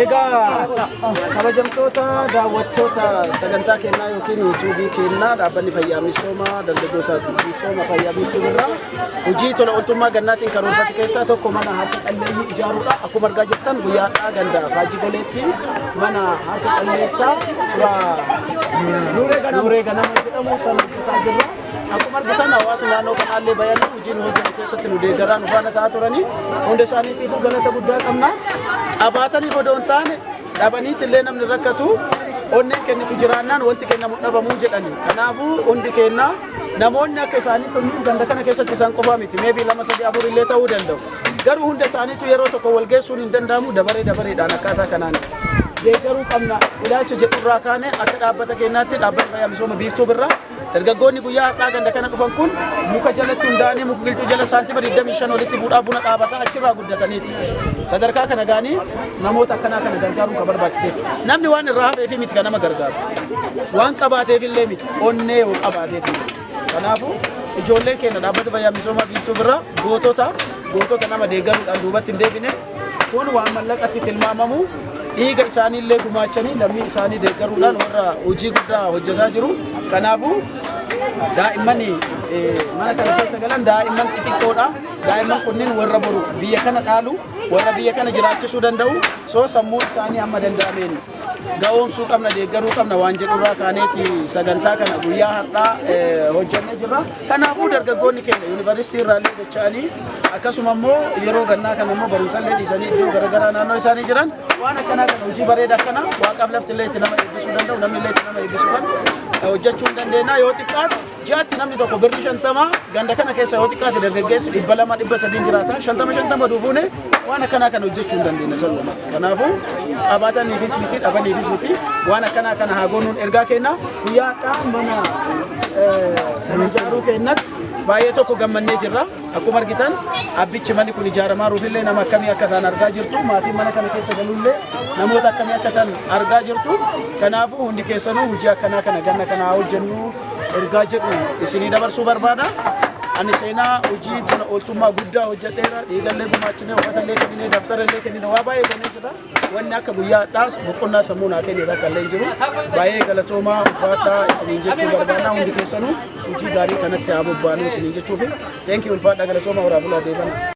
Egaa kabajamtoota daawwattoota sagantaa kennaa yookiin yuutuubii kennaa dhaabbanni fayyaa misoomaa dargaggoota misooma fayyaa biiftuu irraa hojii tola ooltummaa gannaatiin karoorfate keessaa tokko mana harka qalleeyyii ijaaruudha. Akkuma argaa jirtan guyyaadhaa gandaa Faajji Goleetti mana harka qalleessaa Nuuree Ganama jedhamu sana hojjetaa jirra. Akkuma argitan hawaasa naannoo kanaallee baay'inaan hojiin hojjetu keessatti nu deeggaraa nu faana ta'aa turanii hunda isaaniitiif galata guddaa qabna. Abaatanii odoo hin taane dhabaniitti illee namni rakkatu onneen kennitu jiraannaan wanti kennamu dhabamuu jedhani. Kanaafuu hundi kennaa namoonni akka isaanii kunniin ganda kana keessatti isaan qofaa miti. Meebii 2, 3, 4 illee ta'uu danda'u. Garuu hunda isaaniitu yeroo tokko wal geessuun hin danda'amu dabareedhaan akkaataa kanaan deeggaruu qabna. Ilaalcha jedhurraa kaane akka dhaabbata keenyaatti dhaabbata fayyaa misooma biiftuu birraa dargaggoonni guyyaa har'aa ganda kana dhufan kun muka jalatti hundaa'anii muka giltuu jala saantima 25 walitti fuudhaa buna dhaabataa achirraa guddataniiti. Sadarkaa kana gaanii namoota akkanaa kana gargaaruun kan barbaachiseef namni waan irraa hafeefi miti kan nama gargaaru waan qabaateef illee miti onnee yoo qabaateef. Kanaafuu ijoolleen keenya dhaabbata fayyaa misoomaa biiftuu birraa gootota nama deeggaruudhaan duubatti hin deebine kun waan mallaqatti tilmaamamu dhiiga isaanii illee gumaachanii lammii isaanii deeggaruudhaan warra hojii guddaa hojjetaa jiru. Kanaafuu daa'imman mana kana keessa galan daa'imman xixiqqoodha. Daa'imman kunniin warra boru biyya kana dhaalu warra biyya kana jiraachisuu danda'u soo sammuu isaanii amma danda'ameen ga'oomsuu qabna deeggaruu qabna waan jedhurraa kaaneeti sagantaa kana guyyaa har'aa hojjannee jirra. Kanaafuu dargaggoonni keenya yuunivarsiitii irraallee dacha'anii akkasuma immoo yeroo gannaa kana immoo barumsallee dhiisanii iddoo garaagaraa naannoo isaanii jiran waan akkanaa kana hojii bareedaa akkana waaqaaf lafti illee itti nama eebbisuu danda'u namni illee itti nama eebbisuu kan hojjechuu hin dandeenya. Yoo xiqqaatu ji'aatti namni tokko birrii 50 ganda kana keessa yoo xiqqaate dargaggeessi 200 300 jiraata 50 duufuune waan akkanaa kana hojjechuu hin dandeenya salphumatti. Kanaafuu qabaataniifis miti dhabaniifis miti waan akkanaa kana haa goonuun ergaa kenna. Guyyaadhaa mana ijaaruu keenyatti baay'ee tokko gammannee jirra. Akkuma argitan abbichi manni kun ijaaramaa ruufillee nama akkamii akka ta'an argaa jirtu. Maatiin mana kana keessa galullee namoota akkamii akka ta'an argaa jirtu. Kanaafuu hundi keessanuu hojii akkanaa kana ganna kana haa hojjennu ergaa jedhu isinii dabarsuu barbaada. Ani seenaa hojii tola ooltummaa guddaa hojjedheera. Dhiigallee gumaachinee uffatallee kennine daftarallee kennine waa baay'ee kennee jira. Wanni akka guyyaadhaas boqonnaa sammuu naa kennee akka illee jiru. Baay'ee galatoomaa ulfaadhaa isiniin jechuu barbaada. Hundi keessanuu hojii gaarii kanatti haa bobbaanuu isiniin jechuufi. Thank you ulfaadhaa galatoomaa waraabulaa deebana.